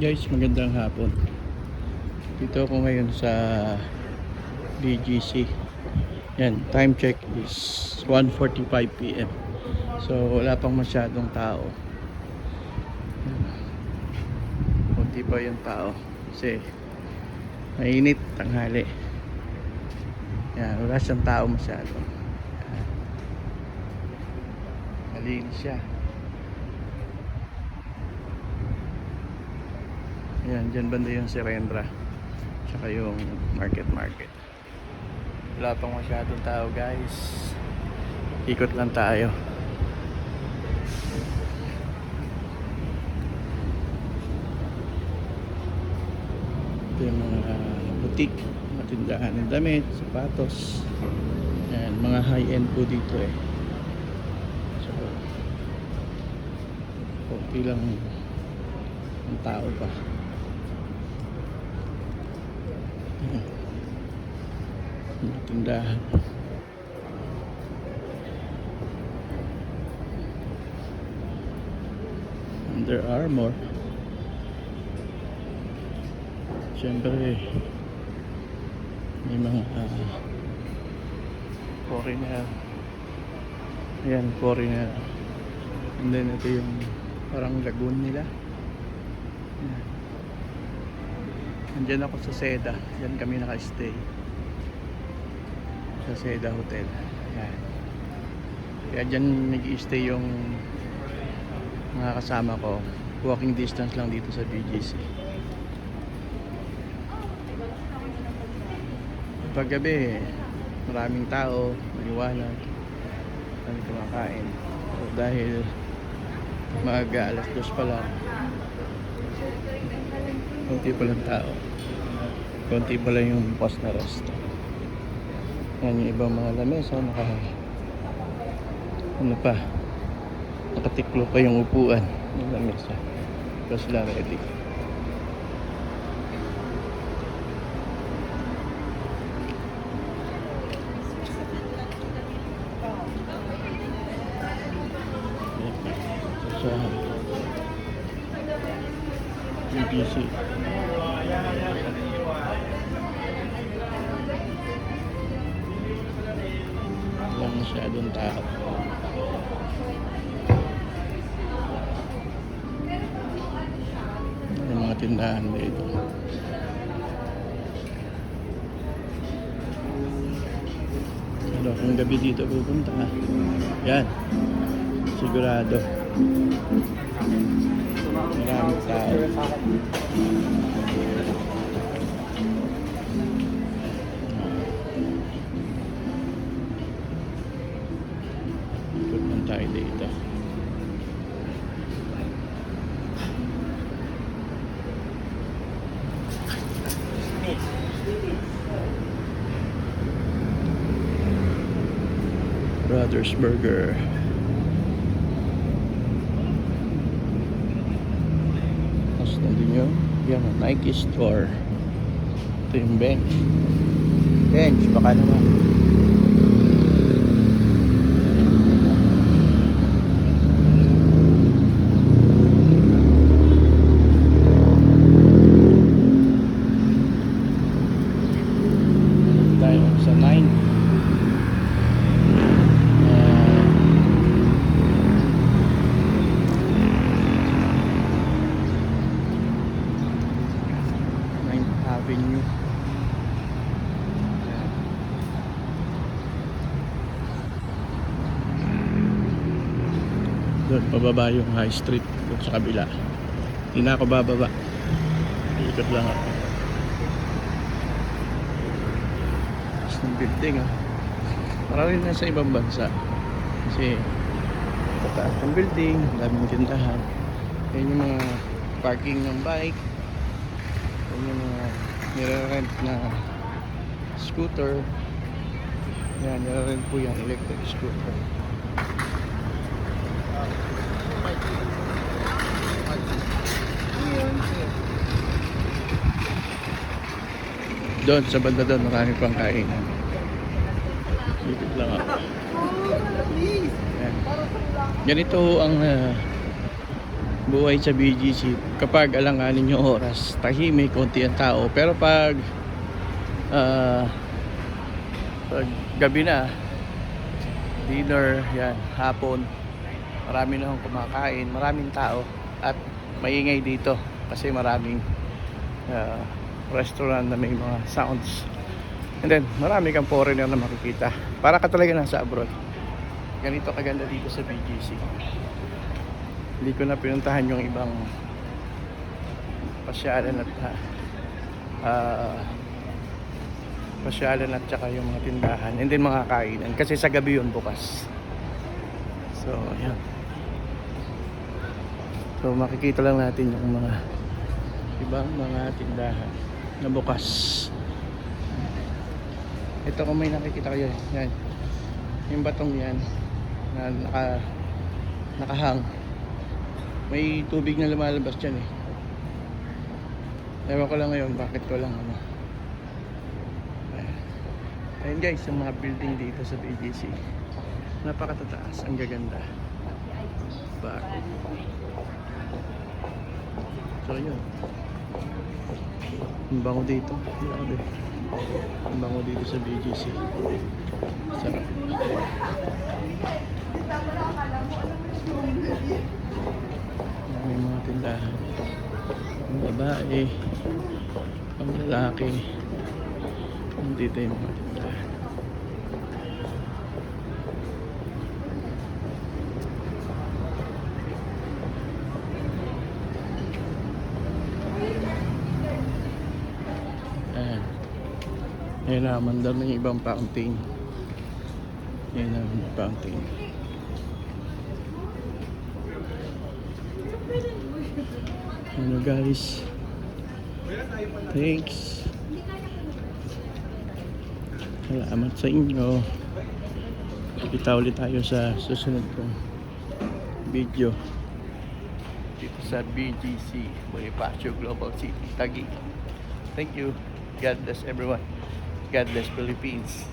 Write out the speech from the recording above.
Guys, magandang hapon. Dito ako ngayon sa BGC. Yan, time check is 1:45 PM. So wala pang masyadong tao. Kunti pa yung tao kasi mainit tanghali. Yan, wala siyang tao masyado. Yan. Malinis siya. Yan, dyan banda yung Sirendra tsaka yung market. Wala pang masyadong tao guys. Ikot lang tayo. Ito yung mga butik, mga tindahan ng damit, sapatos. Yan, mga high-end po dito eh. So konti lang ang tao pa. Tindahan. Under Armour. Siyempre may mga foreigner. Ayan, foreigner. And then ito yung parang lagoon nila. Ayan. Andyan ako sa Seda. Diyan kami naka-stay sa Seda Hotel. Ayan. Kaya dyan nag-i-stay yung mga kasama ko. Walking distance lang dito sa BGC. Paggabi maraming tao, maliwanag, maraming kumakain. So dahil maaga, alas 2 pa lang, konti pa lang tao, konti pa lang yung bukas na resto. Yan yung ibang mga lamesa, nakatiklo pa yung upuan ng lamesa. Tapos sila ready. Sa BGC. Walang masyadong tao. Yung mga tindahan dito. Pero kung gabi dito pupunta, yan, sigurado maraming tao. Ikot lang tayo dito. Brothers Burger. Tapos nandun yung Nike store. Ito yung bench. Baka naman. Tayo sa 9. Avenue. Doon pababa yung high street doon sa kabila. Hindi na ako bababa. Ikot lang ako. Tapos ng building marami na sa ibang bansa. Kasi pataas ng building, daming tindahan. Yan yung mga parking ng bike. Yan yung mga nire-rent na scooter. Yan, nire-rent po yan, electric scooter. Doon, sa banda doon, marami pang kainan. Dito lang ako. Yan. Ganito ang buhay sa BGC kapag alanganin yung oras, tahimik, konti ang tao. Pero pag pag gabi na, dinner, yan, hapon, marami na akong kumakain, maraming tao at maingay dito kasi maraming restaurant na may mga sounds. And then marami kang foreigner na makikita, para ka talaga nasa abroad. Ganito kaganda dito sa BGC. Hindi ko na pinuntahan yung ibang pasyalan at pasyalan at saka yung mga tindahan and then mga kainan kasi sa gabi yun bukas. So ayan, so makikita lang natin yung mga ibang mga tindahan na bukas. Ito kung may nakikita kayo, yan yung batong yan na nakahang, may tubig na lumalabas dyan eh. Ewan ko lang ngayon bakit ko lang ano. Ayun guys, yung mga building dito sa BGC, napakatataas, ang gaganda, bago. So yun, ang bango dito, grabe. Ang bango dito sa BGC, sarap. May mga tindahan, ang babae, ang lalaki, dito yung mga tindahan. Ayan na, mandar na yung ibang fountain. Ayan na yung fountain. Ano guys, thanks, salamat sa inyo. Kita ulit tayo sa susunod kong video dito sa BGC, Bonifacio Global City, Taguig. Thank you. God bless everyone. God bless Philippines.